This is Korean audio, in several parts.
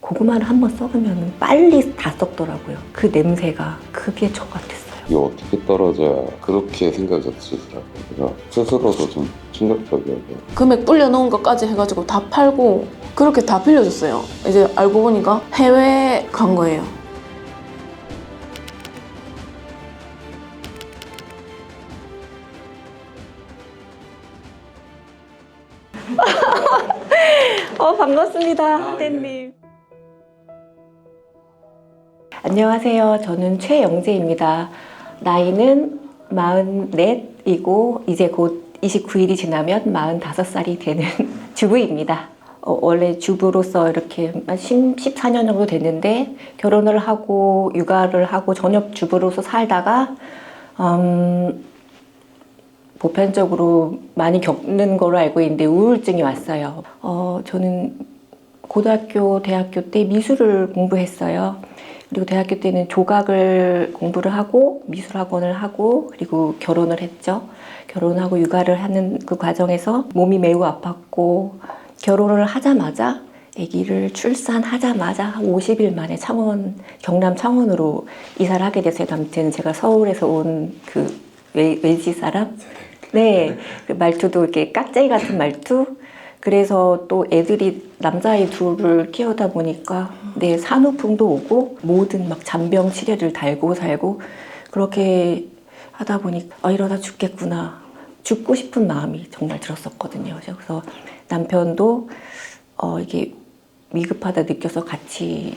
고구마를 한번 썩으면 빨리 다 썩더라고요. 그 냄새가 그게 저 같았어요. 이게 어떻게 떨어져야 그렇게 생각이 드시더라고요. 그래서 스스로도 좀 충격적이어서 금액 불려놓은 것까지 해가지고 다 팔고 그렇게 다 빌려줬어요. 이제 알고 보니까 해외 간 거예요. 반갑습니다, 하대님. 안녕하세요. 저는 최영재입니다. 나이는 44이고 이제 곧 29일이 지나면 45살이 되는 주부입니다. 원래 주부로서 이렇게 14년 정도 됐는데 결혼을 하고 육아를 하고 전업주부로서 살다가 보편적으로 많이 겪는 걸로 알고 있는데 우울증이 왔어요. 저는 고등학교, 대학교 때 미술을 공부했어요. 그리고 대학교 때는 조각을 공부를 하고 미술학원을 하고 그리고 결혼을 했죠. 결혼하고 육아를 하는 그 과정에서 몸이 매우 아팠고 결혼을 하자마자 아기를 출산하자마자 한 50일 만에 경남 창원으로 이사를 하게 됐어요. 아무튼 제가 서울에서 온 그 외지 사람? 네, 그 말투도 이렇게 깍쟁이 같은 말투. 그래서 또 애들이 남자아이 둘을 키우다 보니까 네, 산후풍도 오고 모든 막 잔병 치레를 달고 살고 그렇게 하다 보니까 이러다 죽겠구나. 죽고 싶은 마음이 정말 들었었거든요. 그래서 남편도 이게 위급하다 느껴서 같이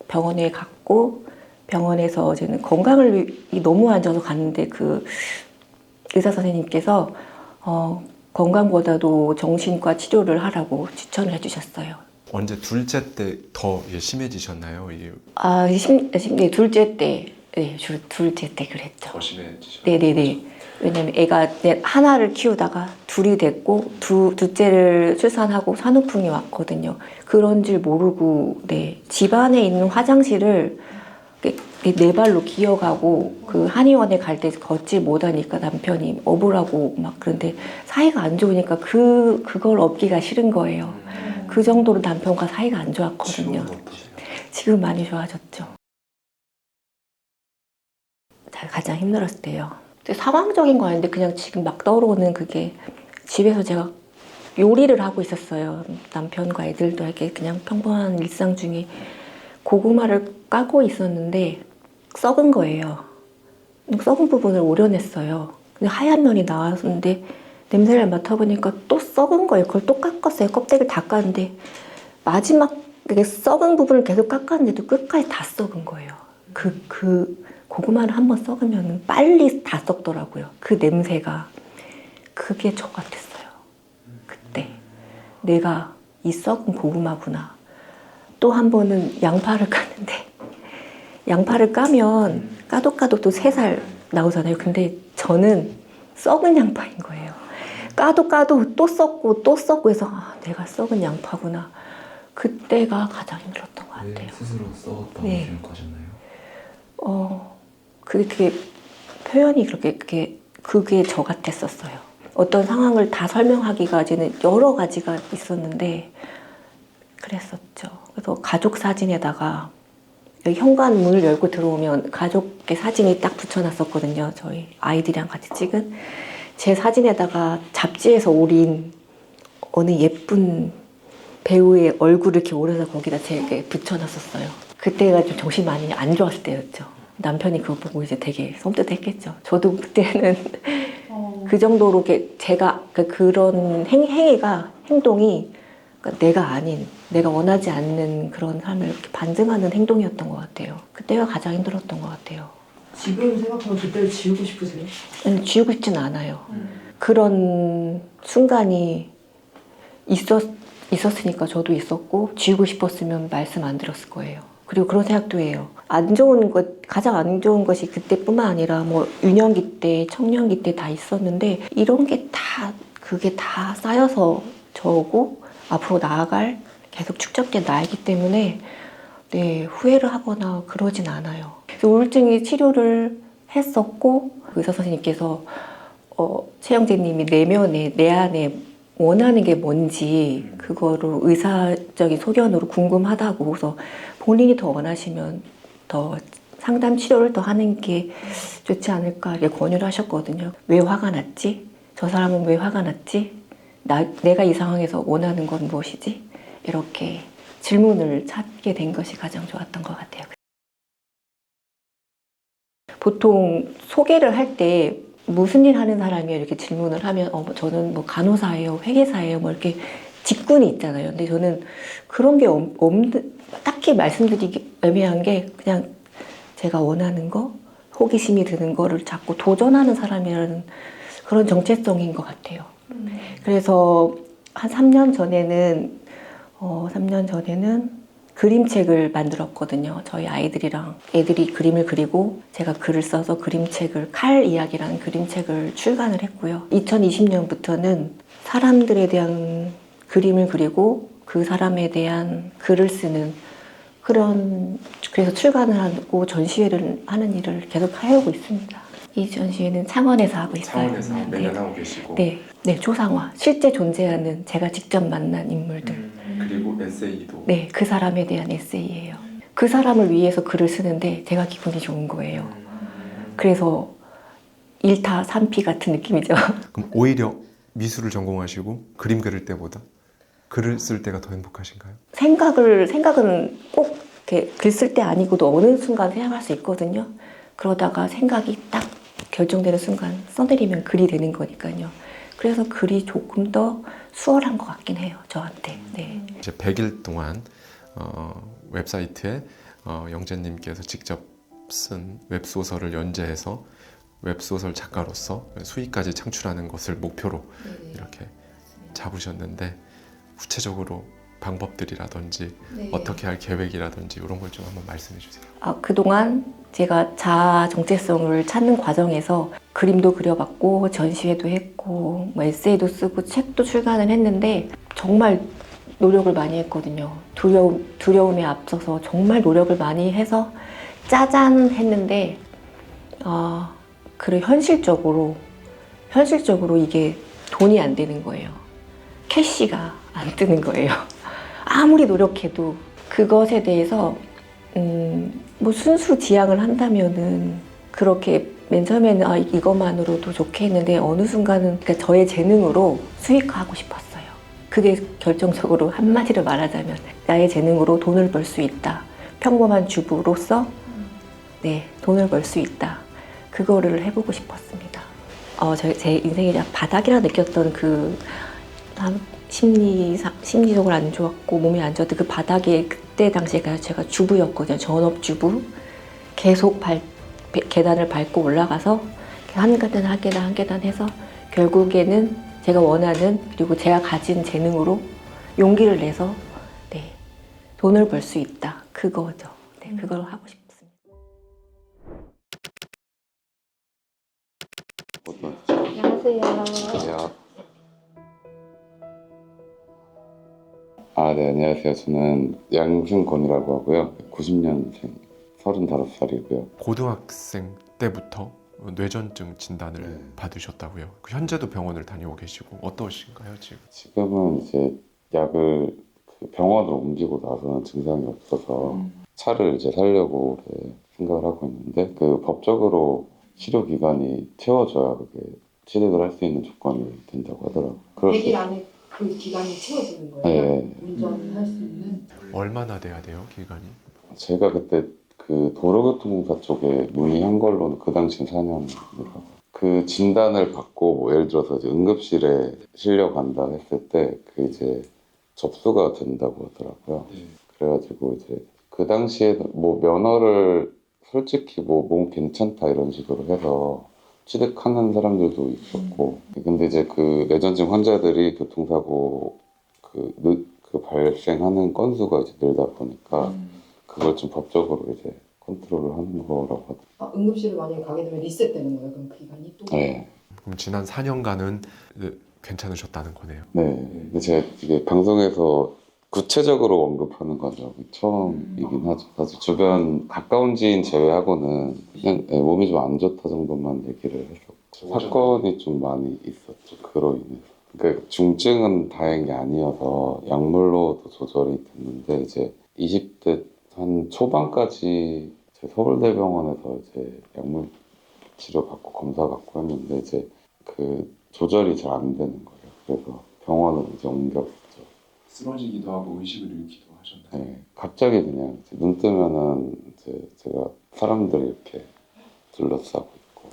병원에 갔고 병원에서 저는 건강을 너무 안 좋아서 갔는데 그 의사 선생님께서 건강보다도 정신과 치료를 하라고 추천을 해주셨어요. 언제 둘째 때 더 심해지셨나요? 네, 둘째 때, 네, 둘째 때 그랬죠. 더 심해지셨나요? 네네네. 왜냐면 애가 하나를 키우다가 둘이 됐고 둘째를 출산하고 산후풍이 왔거든요. 그런 줄 모르고 네, 집안에 있는 화장실을 네 발로 기어가고 그 한의원에 갈 때 걷지 못하니까 남편이 업으라고 막 그런데 사이가 안 좋으니까 그걸 업기가 싫은 거예요. 그 정도로 남편과 사이가 안 좋았거든요. 지금 많이 좋아졌죠. 가장 힘들었을 때요. 상황적인 거 아닌데 그냥 지금 막 떠오르는 그게 집에서 제가 요리를 하고 있었어요. 남편과 애들도 이렇게 그냥 평범한 일상 중에 고구마를 까고 있었는데 썩은 거예요. 썩은 부분을 오려냈어요. 근데 하얀 면이 나왔는데 냄새를 맡아보니까 또 썩은 거예요. 그걸 또 깎았어요. 껍데기를 다 깠는데 마지막 썩은 부분을 계속 깎았는데도 끝까지 다 썩은 거예요. 그 고구마를 한번 썩으면 빨리 다 썩더라고요. 그 냄새가 그게 저 같았어요. 그때 내가 이 썩은 고구마구나. 또 한 번은 양파를 깠는데 양파를 까면 까도 또 3살 나오잖아요. 근데 저는 썩은 양파인 거예요. 까도 또 썩고 해서 내가 썩은 양파구나. 그때가 가장 힘들었던 것 같아요. 스스로 썩었다고 네. 생각하셨나요? 그게 표현이 그게 저 같았었어요. 어떤 상황을 다 설명하기까지는 여러 가지가 있었는데 그랬었죠. 그래서 가족 사진에다가 여기 현관문을 열고 들어오면 가족의 사진이 딱 붙여놨었거든요. 저희 아이들이랑 같이 찍은 제 사진에다가 잡지에서 오린 어느 예쁜 배우의 얼굴을 이렇게 오려서 거기다 제게 붙여놨었어요. 그때가 좀 정신이 많이 안 좋았을 때였죠. 남편이 그거 보고 이제 되게 섬뜩했겠죠. 저도 그때는 그 정도로 제가 그런 행동이 내가 아닌, 내가 원하지 않는 그런 삶을 이렇게 반증하는 행동이었던 것 같아요. 그때가 가장 힘들었던 것 같아요. 지금 생각하면 그때를 지우고 싶으세요? 지우고 싶진 않아요. 그런 순간이 있었으니까 저도 있었고 지우고 싶었으면 말씀 안 드렸을 거예요. 그리고 그런 생각도 해요. 가장 안 좋은 것이 그때뿐만 아니라 뭐 유년기 때, 청년기 때 다 있었는데 이런 게 그게 다 쌓여서 저고 앞으로 나아갈 계속 축적된 나이기 때문에 네, 후회를 하거나 그러진 않아요. 그래서 우울증의 치료를 했었고 의사 선생님께서 최영재 님이 내 안에 원하는 게 뭔지 그거를 의사적인 소견으로 궁금하다고 그래서 본인이 더 원하시면 더 상담 치료를 더 하는 게 좋지 않을까 이렇게 권유를 하셨거든요. 왜 화가 났지? 저 사람은 왜 화가 났지? 내가 이 상황에서 원하는 건 무엇이지? 이렇게 질문을 찾게 된 것이 가장 좋았던 것 같아요. 보통 소개를 할 때 무슨 일 하는 사람이에요? 이렇게 질문을 하면 저는 뭐 간호사예요, 회계사예요, 뭐 이렇게 직군이 있잖아요. 근데 저는 그런 게 없는, 딱히 말씀드리기 애매한 게 그냥 제가 원하는 거, 호기심이 드는 거를 자꾸 도전하는 사람이라는 그런 정체성인 것 같아요. 그래서 한 3년 전에는 그림책을 만들었거든요. 저희 아이들이랑 애들이 그림을 그리고 제가 글을 써서 그림책을 칼 이야기라는 그림책을 출간을 했고요. 2020년부터는 사람들에 대한 그림을 그리고 그 사람에 대한 글을 쓰는 그래서 출간을 하고 전시회를 하는 일을 계속 해오고 있습니다. 이 전시회는 창원에서 하고 있어요. 창원에서 매년 하고 계시고 네, 초상화. 실제 존재하는 제가 직접 만난 인물들. 그리고 에세이도 네, 그 사람에 대한 에세이예요. 그 사람을 위해서 글을 쓰는데 제가 기분이 좋은 거예요. 그래서 1타 3피 같은 느낌이죠. 그럼 오히려 미술을 전공하시고 그림 그릴 때보다 글을 쓸 때가 더 행복하신가요? 생각은 꼭 이렇게 글 쓸 때 아니고도 어느 순간 생각할 수 있거든요. 그러다가 생각이 딱 결정되는 순간 써내리면 글이 되는 거니까요. 그래서 글이 조금 더 수월한 것 같긴 해요, 저한테. 네. 이제 100일 동안 웹사이트에 영재님께서 직접 쓴 웹소설을 연재해서 웹소설 작가로서 수익까지 창출하는 것을 목표로 이렇게 잡으셨는데 구체적으로 방법들이라든지 어떻게 할 계획이라든지 이런 걸 좀 한번 말씀해 주세요. 그동안 제가 자아 정체성을 찾는 과정에서 그림도 그려봤고 전시회도 했고 뭐 에세이도 쓰고 책도 출간을 했는데 정말 노력을 많이 했거든요. 두려움에 앞서서 정말 노력을 많이 해서 짜잔 했는데 그래 현실적으로 이게 돈이 안 되는 거예요. 캐시가 안 뜨는 거예요. 아무리 노력해도 그것에 대해서 뭐 순수 지향을 한다면은 그렇게 맨 처음에는 이것만으로도 좋게 했는데 어느 순간은 그러니까 저의 재능으로 수익화하고 싶었어요. 그게 결정적으로 한마디로 말하자면 나의 재능으로 돈을 벌 수 있다. 평범한 주부로서 네, 돈을 벌 수 있다. 그거를 해보고 싶었습니다. 제 인생의 바닥이라 느꼈던 심리적으로 안 좋았고 몸이 안 좋았던 그 바닥에 그때 당시에 제가 주부였거든요. 전업주부. 계속 계단을 밟고 올라가서 한 계단 해서 결국에는 제가 원하는 그리고 제가 가진 재능으로 용기를 내서 네, 돈을 벌 수 있다. 그거죠. 네, 그걸 하고 싶습니다. 안녕하세요. 네, 안녕하세요. 저는 양승권이라고 하고요. 90년생, 35살이고요. 고등학생 때부터 뇌전증 진단을 네. 받으셨다고요. 현재도 병원을 다니고 계시고 어떠신가요 지금? 지금은 이제 약을 병원으로 옮기고 나서는 증상이 없어서 차를 이제 사려고 생각을 하고 있는데 법적으로 치료 기간이 채워져야 그게 취득을 할 수 있는 조건이 된다고 하더라고요. 100일 안에 그 기간이 채워지는 거예요? 네. 운전을 할 수 있는? 얼마나 돼야 돼요 기간이? 제가 그때 도로교통공사 쪽에 문의한 걸로는 그 당시엔 4년입니다. 그 진단을 받고 뭐 예를 들어서 이제 응급실에 실려간다 했을 때 이제 접수가 된다고 하더라고요. 그래가지고 이제 그 당시에 뭐 면허를 솔직히 뭐 몸 괜찮다 이런 식으로 해서 취득하는 사람들도 있었고 근데 이제 뇌전증 환자들이 교통사고 발생하는 건수가 이제 늘다 보니까 그걸 좀 법적으로 이제 컨트롤을 하는 거라고 하더라고요. 응급실을 만약에 가게 되면 리셋되는 거예요? 그럼 기간이 또? 네. 그럼 지난 4년간은 괜찮으셨다는 거네요. 네. 근데 제가 이게 방송에서 구체적으로 언급하는 건 처음이긴 하죠. 사실 주변 가까운 지인 제외하고는 그냥 몸이 좀 안 좋다 정도만 얘기를 했었고 사건이 좀 많이 있었죠. 그로 인해서. 그 중증은 다행히 아니어서 약물로도 조절이 됐는데 이제 20대 한 초반까지 제 서울대병원에서 이제 약물 치료 받고 검사 받고 했는데 이제 그 조절이 잘 안 되는 거예요. 그래서 병원을 이제 옮겼죠. 쓰러지기도 하고 의식을 잃기도 하셨나요? 네, 갑자기 그냥 이제 눈 뜨면은 이제 제가 사람들이 이렇게 둘러싸고 있고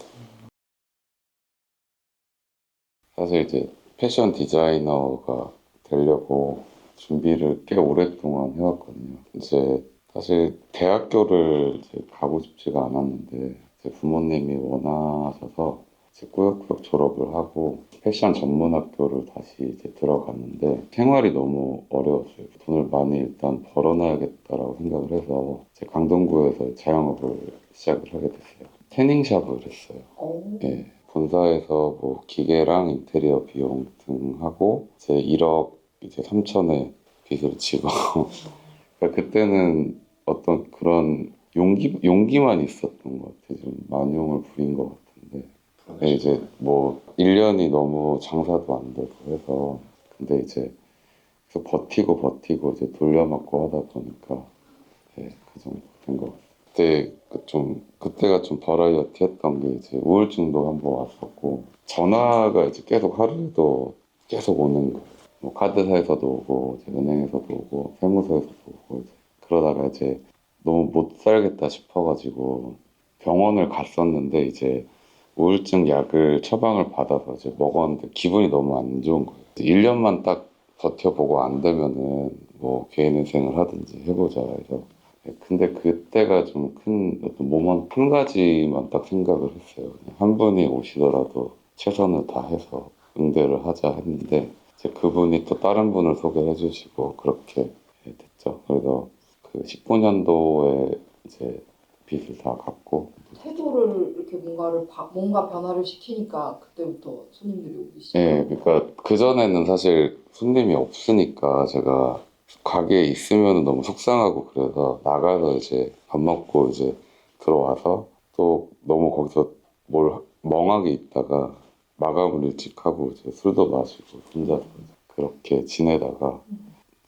사실 이제 패션 디자이너가 되려고 준비를 꽤 오랫동안 해왔거든요. 이제 사실 대학교를 이제 가고 싶지가 않았는데 제 부모님이 원하셔서 이제 꾸역꾸역 졸업을 하고 패션 전문 학교를 다시 이제 들어갔는데 생활이 너무 어려웠어요. 돈을 많이 일단 벌어놔야겠다라고 생각을 해서 제 강동구에서 자영업을 시작을 하게 됐어요. 태닝샵을 했어요. 예, 본사에서 뭐 기계랑 인테리어 비용 등 하고 이제 1억 이제 3천에 빚을 지고 그러니까 그때는 어떤 그런 용기만 있었던 것 같아요. 좀 만용을 부린 것 같은데 네, 이제 뭐 1년이 너무 장사도 안 되고 해서 근데 이제 계속 버티고 이제 돌려막고 하다 보니까 네, 그 정도 된 것 같아요. 그때가 좀 버라이어티했던 게 이제 우울증도 한번 왔었고 전화가 이제 계속 하루에도 계속 오는 거예요. 뭐 카드사에서도 오고 이제 은행에서도 오고 세무서에서도 오고 이제 그러다가 이제 너무 못 살겠다 싶어가지고 병원을 갔었는데 이제 우울증 약을 처방을 받아서 이제 먹었는데 기분이 너무 안 좋은 거예요. 1년만 딱 버텨보고 안 되면은 뭐 개인 인생을 하든지 해보자 해서 근데 그때가 좀 큰 어떤 모먼트 한 가지만 딱 생각을 했어요. 그냥 한 분이 오시더라도 최선을 다해서 응대를 하자 했는데 이제 그분이 또 다른 분을 소개해 주시고 그렇게 됐죠. 그래서 그 19년도에 이제 빚을 다 갚고 태도를 이렇게 뭔가 변화를 시키니까 그때부터 손님들이 오기 시작. 예, 그러니까 그전에는 사실 손님이 없으니까 제가 가게에 있으면 너무 속상하고 그래서 나가서 이제 밥 먹고 이제 들어와서 또 너무 거기서 뭘 멍하게 있다가 마감을 일찍 하고 이제 술도 마시고 혼자서 그렇게 지내다가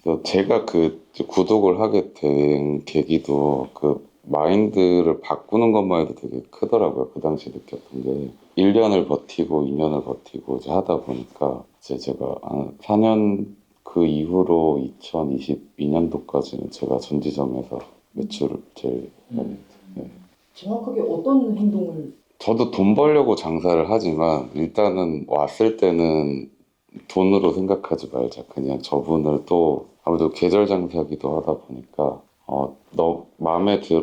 그래서 제가 그 구독을 하게 된 계기도 그 마인드를 바꾸는 것만 해도 되게 크더라고요. 그 당시 느꼈던 게 1년을 버티고 2년을 버티고 이제 하다 보니까 이제 제가 한 4년 그 이후로 2022년도까지는 제가 전지점에서 매출을 제일 많이 했어요. 정확하게 어떤 행동을 저도 돈 벌려고 장사를 하지만 일단은 왔을 때는 돈으로 생각하지 말자. 그냥 저분을 또 아무래도 계절 장사기도 하다 보니까 너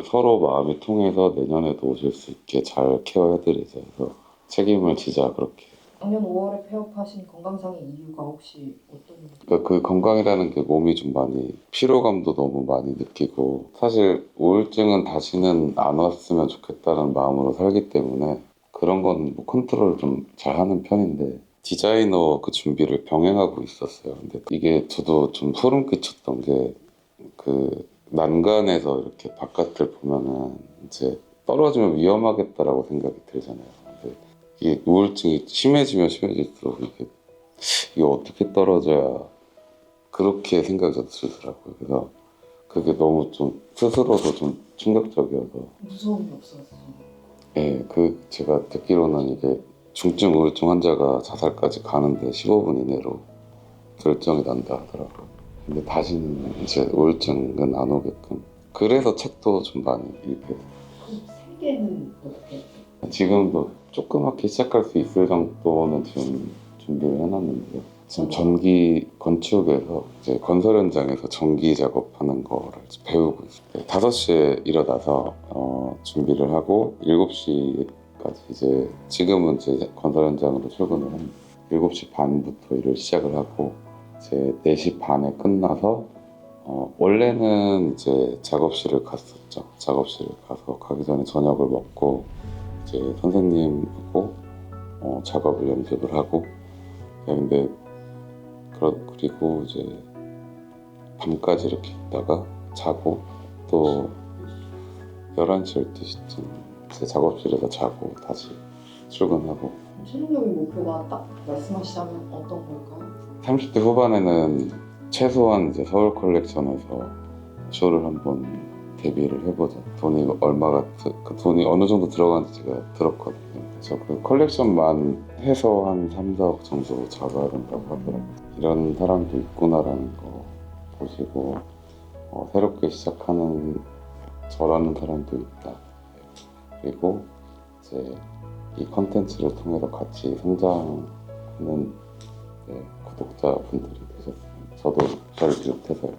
서로 마음이 통해서 내년에도 오실 수 있게 잘 케어해드리자 해서 책임을 지자 그렇게. 작년 5월에 폐업하신 건강상의 이유가 혹시 어떤? 그러니까 그 건강이라는 게 몸이 좀 많이 피로감도 너무 많이 느끼고 사실 우울증은 다시는 안 왔으면 좋겠다는 마음으로 살기 때문에 그런 건 뭐 컨트롤 좀 잘하는 편인데 디자이너 그 준비를 병행하고 있었어요. 근데 이게 저도 좀 소름 끼쳤던 게 그 난간에서 이렇게 바깥을 보면은 이제 떨어지면 위험하겠다라고 생각이 들잖아요. 근데 이게 우울증이 심해지면 심해질수록 이게 어떻게 떨어져야 그렇게 생각이 저도 들더라고요. 그래서 그게 너무 좀 스스로도 좀 충격적이어서 무서움이 없었어요. 예, 제가 듣기로는 이게 중증 우울증 환자가 자살까지 가는데 15분 이내로 결정이 난다 하더라고요. 근데 다시는 이제 우울증은 안 오게끔. 그래서 책도 좀 많이 읽게 돼요. 그럼 생계는 어떻게? 지금도 조그맣게 시작할 수 있을 정도는 지금 준비를 해놨는데요. 지금 전기 건축에서 이제 건설 현장에서 전기 작업하는 거를 배우고 있어요. 5시에 일어나서 준비를 하고 7시까지 이제 지금은 이제 건설 현장으로 출근을 합니다. 7시 반부터 일을 시작을 하고 이제 4시 반에 끝나서 원래는 이제 작업실을 갔었죠. 작업실을 가서 가기 전에 저녁을 먹고 이제 선생님하고 작업을 연습을 하고 근데 그리고 이제 밤까지 이렇게 있다가 자고 또 11시, 12시쯤 제 작업실에서 자고 다시 출근하고 최종적인 목표가 딱 말씀하시자면 어떤 걸까요? 30대 후반에는 최소한 이제 서울 컬렉션에서 쇼를 한번 데뷔를 해보자. 돈이 얼마가 그 돈이 어느 정도 들어가는지 제가 들었거든요. 그래서 그 컬렉션만 해서 한 3, 4억 정도 잡아야 된다고 하더라고요. 이런 사람도 있구나라는 거 보시고 새롭게 시작하는 저라는 사람도 있다. 그리고 이제 이 컨텐츠를 통해서 같이 성장하는 구독자분들이 되셨으면 저도 저를 비롯해서요.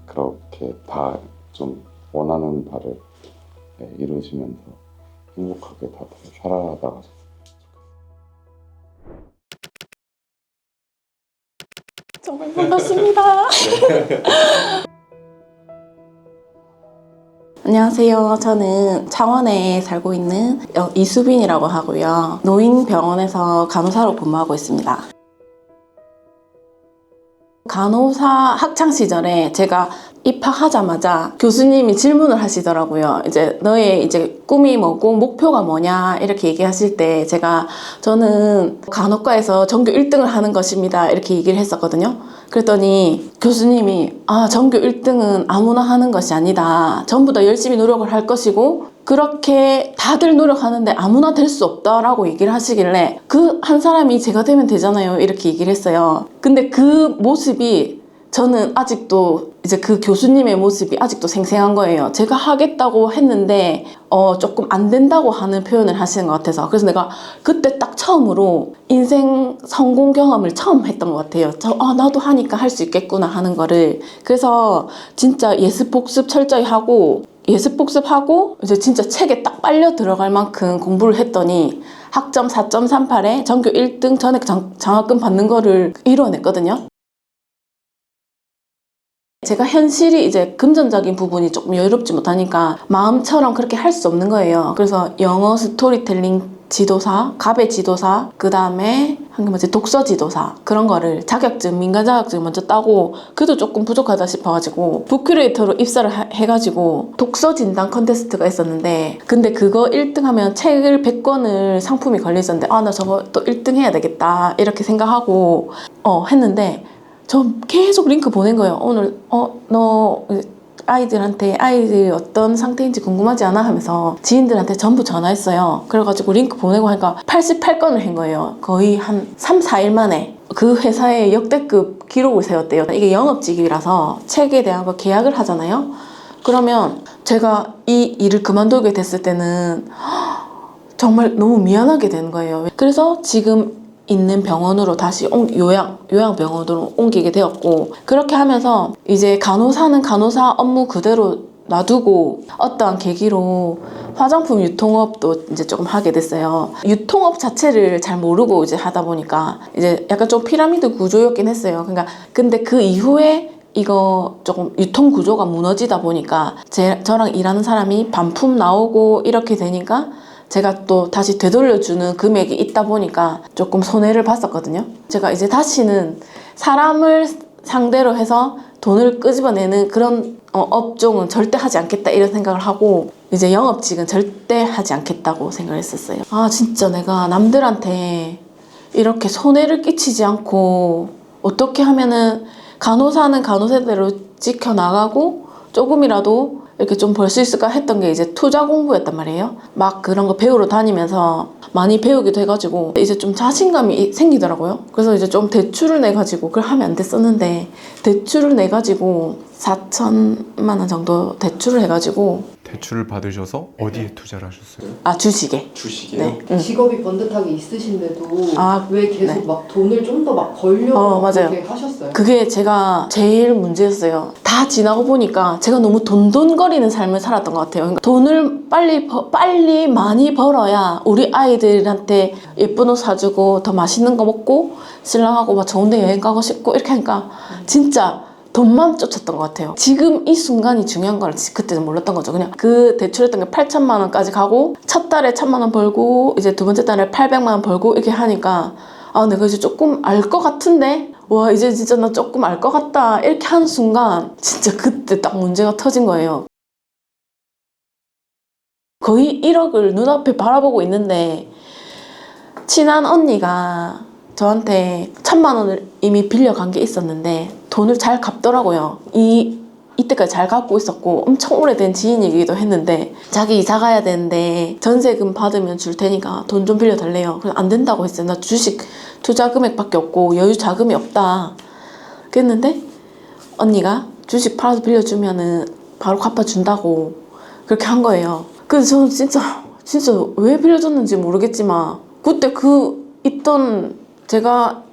그렇게 다 좀 원하는 바를 이루시면서 행복하게 다들 살아나가셨으면 정말 반갑습니다. 안녕하세요. 저는 창원에 살고 있는 이수빈이라고 하고요. 노인병원에서 간호사로 근무하고 있습니다. 간호사 학창 시절에 제가 입학하자마자 교수님이 질문을 하시더라고요. 이제 너의 이제 꿈이 뭐고 목표가 뭐냐 이렇게 얘기하실 때 저는 간호과에서 전교 1등을 하는 것입니다 이렇게 얘기를 했었거든요. 그랬더니 교수님이 전교 1등은 아무나 하는 것이 아니다. 전부 다 열심히 노력을 할 것이고 그렇게 다들 노력하는데 아무나 될 수 없다라고 얘기를 하시길래 그 한 사람이 제가 되면 되잖아요 이렇게 얘기를 했어요. 근데 그 모습이 저는 아직도 이제 그 교수님의 모습이 아직도 생생한 거예요. 제가 하겠다고 했는데 조금 안 된다고 하는 표현을 하시는 것 같아서 그래서 내가 그때 딱 처음으로 인생 성공 경험을 처음 했던 것 같아요. 나도 하니까 할 수 있겠구나 하는 거를. 그래서 진짜 예습 복습 철저히 하고 예습 복습하고 이제 진짜 책에 딱 빨려 들어갈 만큼 공부를 했더니 학점 4.38에 전교 1등 전액 장학금 받는 거를 이뤄냈거든요. 제가 현실이 이제 금전적인 부분이 조금 여유롭지 못하니까 마음처럼 그렇게 할 수 없는 거예요. 그래서 영어 스토리텔링 지도사, 가베 지도사, 그 다음에 한 게 뭐지? 독서 지도사 그런 거를 민간 자격증 먼저 따고 그래도 조금 부족하다 싶어가지고 북큐레이터로 입사를 해가지고 독서 진단 컨테스트가 있었는데 근데 그거 1등하면 책을 100권을 상품이 걸려있었는데 나 저거 또 1등 해야 되겠다 이렇게 생각하고 했는데 저 계속 링크 보낸 거예요. 오늘 너 아이들이 어떤 상태인지 궁금하지 않아? 하면서 지인들한테 전부 전화했어요. 그래가지고 링크 보내고 하니까 88건을 한 거예요. 거의 한 3, 4일 만에 그 회사에 역대급 기록을 세웠대요. 이게 영업직이라서 책에 대한 거 계약을 하잖아요. 그러면 제가 이 일을 그만두게 됐을 때는 정말 너무 미안하게 되는 거예요. 그래서 지금 있는 병원으로 다시 요양병원으로 옮기게 되었고 그렇게 하면서 이제 간호사는 간호사 업무 그대로 놔두고 어떠한 계기로 화장품 유통업도 이제 조금 하게 됐어요. 유통업 자체를 잘 모르고 이제 하다 보니까 이제 약간 좀 피라미드 구조였긴 했어요. 근데 그 이후에 이거 조금 유통 구조가 무너지다 보니까 저랑 일하는 사람이 반품 나오고 이렇게 되니까 제가 또 다시 되돌려주는 금액이 있다 보니까 조금 손해를 봤었거든요. 제가 이제 다시는 사람을 상대로 해서 돈을 끄집어내는 그런 업종은 절대 하지 않겠다 이런 생각을 하고 이제 영업직은 절대 하지 않겠다고 생각을 했었어요. 진짜 내가 남들한테 이렇게 손해를 끼치지 않고 어떻게 하면은 간호사는 간호사대로 지켜나가고 조금이라도 이렇게 좀 벌 수 있을까 했던 게 이제 투자 공부였단 말이에요. 막 그런 거 배우러 다니면서 많이 배우기도 해가지고 이제 좀 자신감이 생기더라고요. 그래서 이제 좀 대출을 내가지고 그걸 하면 안 됐었는데 대출을 내가지고 4천만 원 정도 대출을 해가지고 대출을 받으셔서 어디에 투자를 하셨어요? 주식에. 주식이요? 네. 직업이 번듯하게 있으신데도 왜 계속 네. 막 돈을 좀 더 막 벌려고 맞아요. 그렇게 하셨어요? 그게 제가 제일 문제였어요. 다 지나고 보니까 제가 너무 돈돈거리는 삶을 살았던 것 같아요. 그러니까 돈을 빨리 많이 벌어야 우리 아이들한테 예쁜 옷 사주고 더 맛있는 거 먹고 신랑하고 막 좋은데 여행 가고 싶고 이렇게 하니까 진짜 돈만 쫓았던 것 같아요. 지금 이 순간이 중요한 걸 그때는 몰랐던 거죠. 그냥 그 대출했던 게 8천만 원까지 가고 첫 달에 1,000만 원 벌고 이제 두 번째 달에 800만 원 벌고 이렇게 하니까 내가 이제 조금 알 것 같은데 와 이제 진짜 나 조금 알 것 같다 이렇게 하는 순간 진짜 그때 딱 문제가 터진 거예요. 거의 1억을 눈앞에 바라보고 있는데 친한 언니가 저한테 1,000만 원을 이미 빌려간 게 있었는데 돈을 잘 갚더라고요. 이때까지 잘 갚고 있었고 엄청 오래된 지인이기도 했는데 자기 이사 가야 되는데 전세금 받으면 줄 테니까 돈 좀 빌려달래요. 그래서 안 된다고 했어요. 나 주식 투자 금액밖에 없고 여유 자금이 없다. 그랬는데 언니가 주식 팔아서 빌려주면은 바로 갚아준다고 그렇게 한 거예요. 그래서 저는 진짜 왜 빌려줬는지 모르겠지만 그때 있던 제가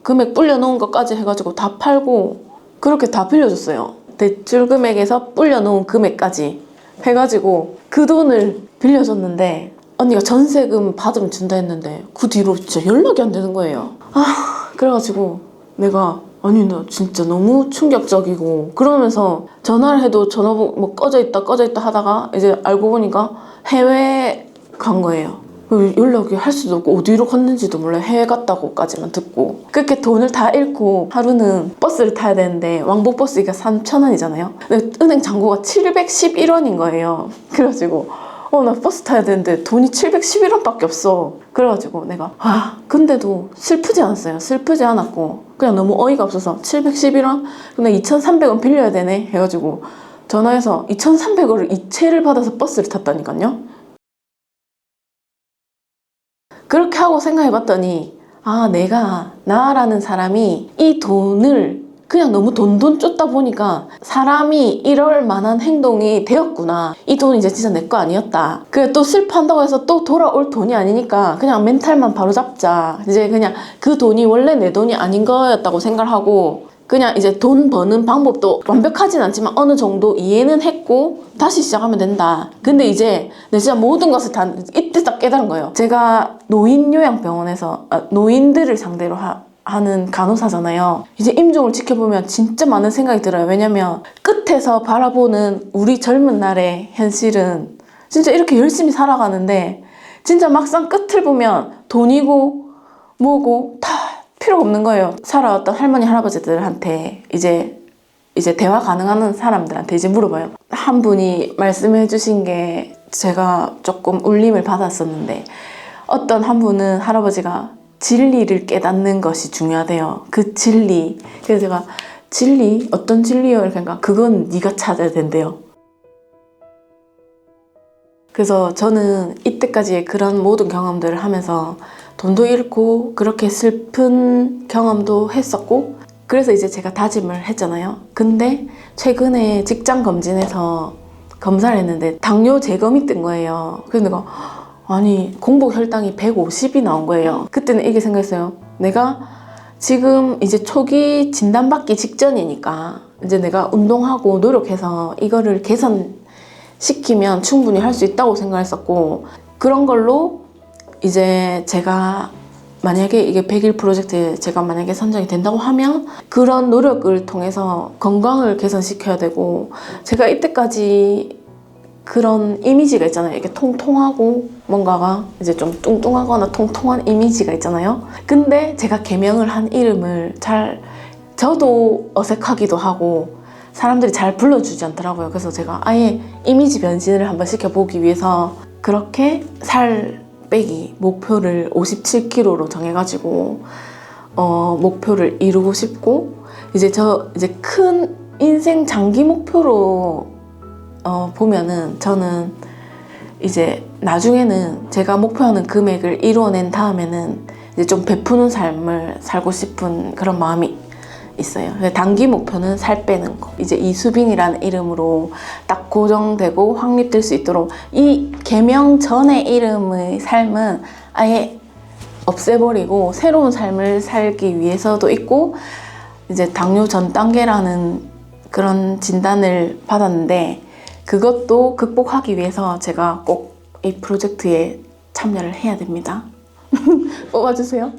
금액 불려놓은 것까지 해가지고 다 팔고 그렇게 다 빌려줬어요. 대출 금액에서 불려놓은 금액까지 해가지고 그 돈을 빌려줬는데 언니가 전세금 받으면 준다 했는데 그 뒤로 진짜 연락이 안 되는 거예요. 그래가지고 내가 아니 나 진짜 너무 충격적이고 그러면서 전화를 해도 전화번호 뭐 꺼져 있다 하다가 이제 알고 보니까 해외 간 거예요. 연락이 할 수도 없고 어디로 갔는지도 몰라요. 해외 갔다고까지만 듣고 그렇게 돈을 다 잃고 하루는 버스를 타야 되는데 왕복버스가 3,000원이잖아요. 근데 은행 잔고가 711원인 거예요. 그래가지고 나 버스 타야 되는데 돈이 711원밖에 없어. 그래가지고 내가 근데도 슬프지 않았어요. 슬프지 않았고 그냥 너무 어이가 없어서 711원? 근데 2,300원 빌려야 되네 해가지고 전화해서 2,300원을 이체를 받아서 버스를 탔다니까요. 그렇게 하고 생각해봤더니 나라는 사람이 이 돈을 그냥 너무 돈 쫓다 보니까 사람이 이럴 만한 행동이 되었구나. 이 돈이 이제 진짜 내 거 아니었다. 그래 또 슬퍼한다고 해서 또 돌아올 돈이 아니니까 그냥 멘탈만 바로 잡자. 이제 그냥 그 돈이 원래 내 돈이 아닌 거였다고 생각하고 그냥 이제 돈 버는 방법도 완벽하진 않지만 어느 정도 이해는 했고 다시 시작하면 된다. 근데 이제 내가 진짜 모든 것을 다 이때 딱 깨달은 거예요. 제가 노인요양병원에서 노인들을 상대로 하는 간호사잖아요. 이제 임종을 지켜보면 진짜 많은 생각이 들어요. 왜냐면 끝에서 바라보는 우리 젊은 날의 현실은 진짜 이렇게 열심히 살아가는데 진짜 막상 끝을 보면 돈이고 뭐고 다 필요가 없는 거예요. 살아왔던 할머니 할아버지들한테 이제 대화 가능한 사람들한테 이제 물어봐요. 한 분이 말씀해 주신 게 제가 조금 울림을 받았었는데 어떤 한 분은 할아버지가 진리를 깨닫는 것이 중요하대요. 그 진리. 그래서 제가 진리? 어떤 진리요? 이렇게 하니까 그건 네가 찾아야 된대요. 그래서 저는 이때까지의 그런 모든 경험들을 하면서 돈도 잃고 그렇게 슬픈 경험도 했었고 그래서 이제 제가 다짐을 했잖아요. 근데 최근에 직장 검진에서 검사를 했는데 당뇨 재검이 뜬 거예요. 그래서 내가 아니 공복 혈당이 150이 나온 거예요. 그때는 이게 생각했어요. 내가 지금 이제 초기 진단받기 직전이니까 이제 내가 운동하고 노력해서 이거를 개선시키면 충분히 할 수 있다고 생각했었고 그런 걸로 이제 제가 만약에 이게 100일 프로젝트에 제가 만약에 선정이 된다고 하면 그런 노력을 통해서 건강을 개선시켜야 되고 제가 이때까지 그런 이미지가 있잖아요. 이렇게 통통하고 뭔가가 이제 좀 뚱뚱하거나 통통한 이미지가 있잖아요. 근데 제가 개명을 한 이름을 저도 어색하기도 하고 사람들이 잘 불러주지 않더라고요. 그래서 제가 아예 이미지 변신을 한번 시켜보기 위해서 그렇게 살 빼기 목표를 57kg로 정해가지고 목표를 이루고 싶고 이제 큰 인생 장기 목표로 보면은 저는 이제 나중에는 제가 목표하는 금액을 이루어낸 다음에는 이제 좀 베푸는 삶을 살고 싶은 그런 마음이 있어요. 단기 목표는 살 빼는 거. 이제 이수빈이라는 이름으로 딱 고정되고 확립될 수 있도록 이 개명 전의 이름의 삶은 아예 없애버리고 새로운 삶을 살기 위해서도 있고 이제 당뇨 전 단계라는 그런 진단을 받았는데 그것도 극복하기 위해서 제가 꼭 이 프로젝트에 참여를 해야 됩니다. 뽑아주세요.